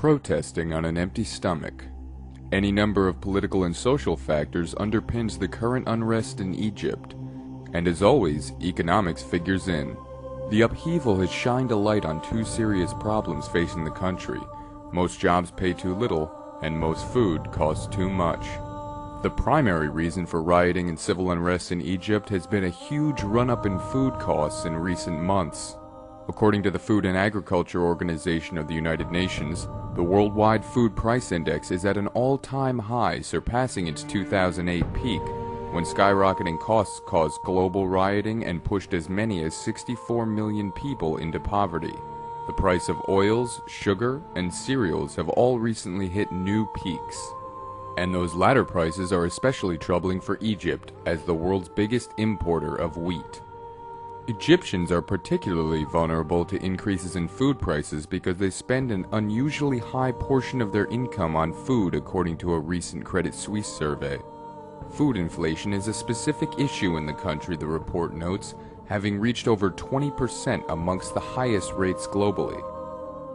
protesting on an empty stomach. Any number of political and social factors underpins the current unrest in Egypt, and as always, economics figures in. The upheaval has shined a light on two serious problems facing the country. Most jobs pay too little, and most food costs too much. The primary reason for rioting and civil unrest in Egypt has been a huge run-up in food costs in recent months. According to the Food and Agriculture Organization of the United Nations, the worldwide food price index is at an all-time high, surpassing its 2008 peak, when skyrocketing costs caused global rioting and pushed as many as 64 million people into poverty. The price of oils, sugar, and cereals have all recently hit new peaks. And those latter prices are especially troubling for Egypt, as the world's biggest importer of wheat. Egyptians are particularly vulnerable to increases in food prices because they spend an unusually high portion of their income on food, according to a recent Credit Suisse survey. Food inflation is a specific issue in the country, the report notes, having reached over 20% amongst the highest rates globally.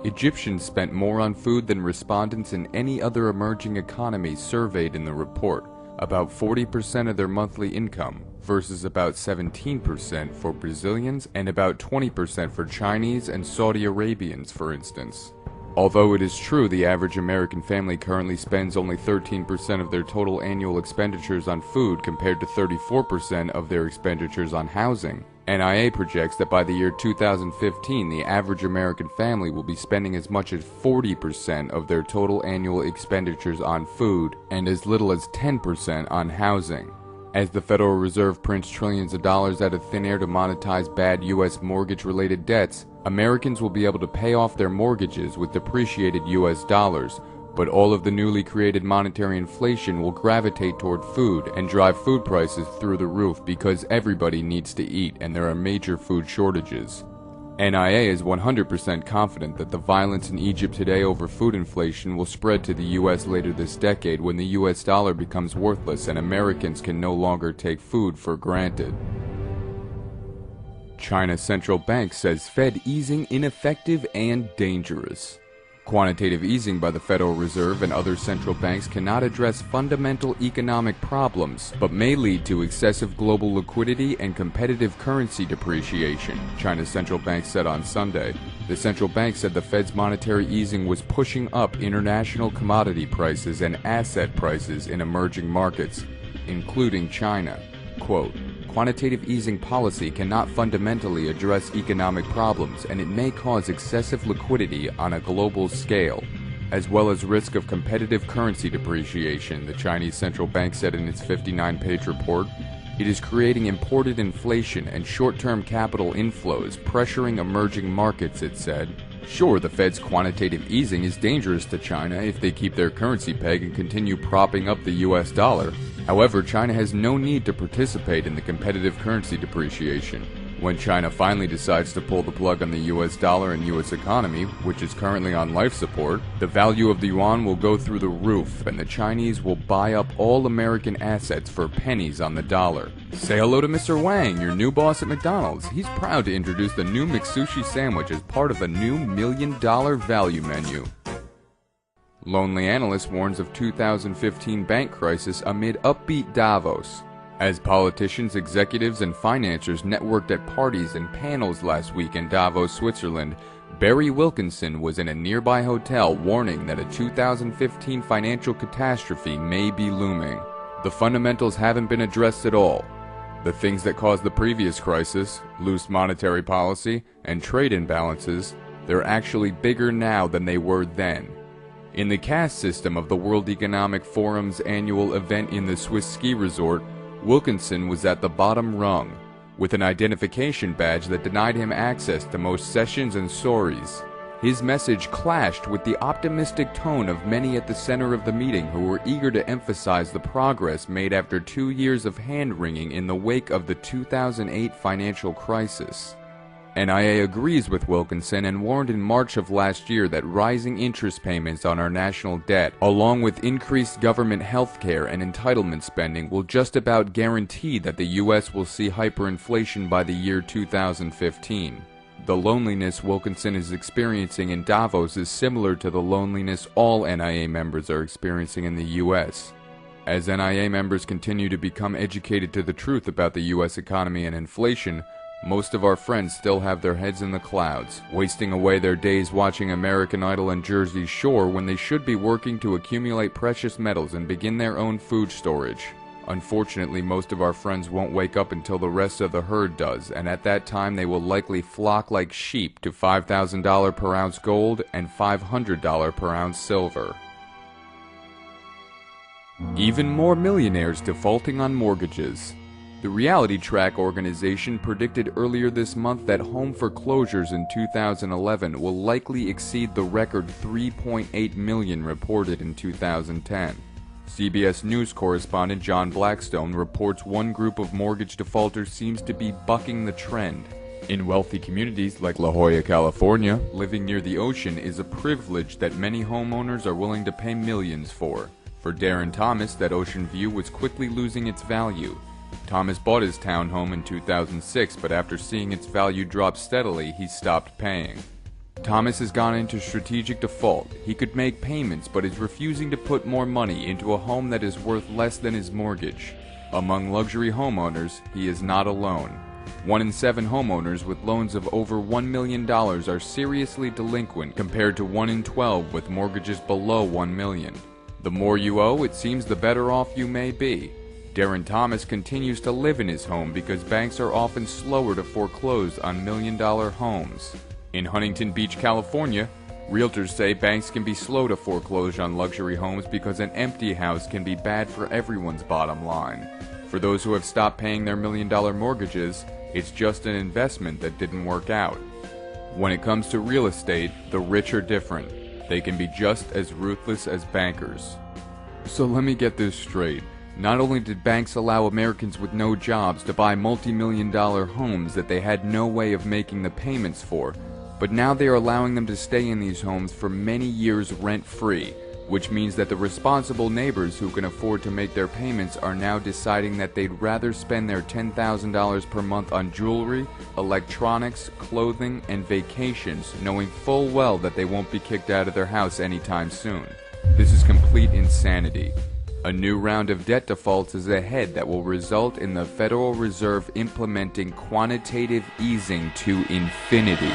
Egyptians spent more on food than respondents in any other emerging economy surveyed in the report, about 40% of their monthly income, versus about 17% for Brazilians and about 20% for Chinese and Saudi Arabians, for instance. Although it is true the average American family currently spends only 13% of their total annual expenditures on food compared to 34% of their expenditures on housing, NIA projects that by the year 2015 the average American family will be spending as much as 40% of their total annual expenditures on food and as little as 10% on housing. As the Federal Reserve prints trillions of dollars out of thin air to monetize bad U.S. mortgage-related debts, Americans will be able to pay off their mortgages with depreciated U.S. dollars, but all of the newly created monetary inflation will gravitate toward food and drive food prices through the roof because everybody needs to eat and there are major food shortages. NIA is 100% confident that the violence in Egypt today over food inflation will spread to the U.S. later this decade when the U.S. dollar becomes worthless and Americans can no longer take food for granted. China's central bank says Fed easing ineffective and dangerous. Quantitative easing by the Federal Reserve and other central banks cannot address fundamental economic problems, but may lead to excessive global liquidity and competitive currency depreciation, China's central bank said on Sunday. The central bank said the Fed's monetary easing was pushing up international commodity prices and asset prices in emerging markets, including China. Quote, "Quantitative easing policy cannot fundamentally address economic problems, and it may cause excessive liquidity on a global scale, as well as risk of competitive currency depreciation," the Chinese central bank said in its 59-page report. It is creating imported inflation and short-term capital inflows, pressuring emerging markets, it said. Sure, the Fed's quantitative easing is dangerous to China if they keep their currency peg and continue propping up the U.S. dollar. However, China has no need to participate in the competitive currency depreciation. When China finally decides to pull the plug on the U.S. dollar and U.S. economy, which is currently on life support, the value of the yuan will go through the roof and the Chinese will buy up all American assets for pennies on the dollar. Say hello to Mr. Wang, your new boss at McDonald's. He's proud to introduce the new McSushi sandwich as part of a new $1 million value menu. Lonely analyst warns of 2015 bank crisis amid upbeat Davos. As politicians, executives, and financiers networked at parties and panels last week in Davos, Switzerland, Barry Wilkinson was in a nearby hotel warning that a 2015 financial catastrophe may be looming. The fundamentals haven't been addressed at all. The things that caused the previous crisis, loose monetary policy, and trade imbalances, they're actually bigger now than they were then. In the caste system of the World Economic Forum's annual event in the Swiss ski resort, Wilkinson was at the bottom rung, with an identification badge that denied him access to most sessions and stories. His message clashed with the optimistic tone of many at the center of the meeting who were eager to emphasize the progress made after 2 years of hand-wringing in the wake of the 2008 financial crisis. NIA agrees with Wilkinson and warned in March of last year that rising interest payments on our national debt, along with increased government health care and entitlement spending, will just about guarantee that the U.S. will see hyperinflation by the year 2015. The loneliness Wilkinson is experiencing in Davos is similar to the loneliness all NIA members are experiencing in the U.S. As NIA members continue to become educated to the truth about the U.S. economy and inflation, most of our friends still have their heads in the clouds, wasting away their days watching American Idol and Jersey Shore when they should be working to accumulate precious metals and begin their own food storage. Unfortunately, most of our friends won't wake up until the rest of the herd does, and at that time they will likely flock like sheep to $5,000 per ounce gold and $500 per ounce silver. Even more millionaires defaulting on mortgages. The Reality Track organization predicted earlier this month that home foreclosures in 2011 will likely exceed the record 3.8 million reported in 2010. CBS News correspondent John Blackstone reports one group of mortgage defaulters seems to be bucking the trend. In wealthy communities like La Jolla, California, living near the ocean is a privilege that many homeowners are willing to pay millions for. For Darren Thomas, that ocean view was quickly losing its value. Thomas bought his townhome in 2006, but after seeing its value drop steadily, he stopped paying. Thomas has gone into strategic default. He could make payments, but is refusing to put more money into a home that is worth less than his mortgage. Among luxury homeowners, he is not alone. 1 in 7 homeowners with loans of over $1 million are seriously delinquent compared to 1 in 12 with mortgages below $1 million. The more you owe, it seems the better off you may be. Darren Thomas continues to live in his home because banks are often slower to foreclose on million-dollar homes. In Huntington Beach, California, realtors say banks can be slow to foreclose on luxury homes because an empty house can be bad for everyone's bottom line. For those who have stopped paying their million-dollar mortgages, it's just an investment that didn't work out. When it comes to real estate, the rich are different. They can be just as ruthless as bankers. So let me get this straight. Not only did banks allow Americans with no jobs to buy multi-million-dollar homes that they had no way of making the payments for, but now they are allowing them to stay in these homes for many years rent-free, which means that the responsible neighbors who can afford to make their payments are now deciding that they'd rather spend their $10,000 per month on jewelry, electronics, clothing, and vacations, knowing full well that they won't be kicked out of their house anytime soon. This is complete insanity. A new round of debt defaults is ahead that will result in the Federal Reserve implementing quantitative easing to infinity.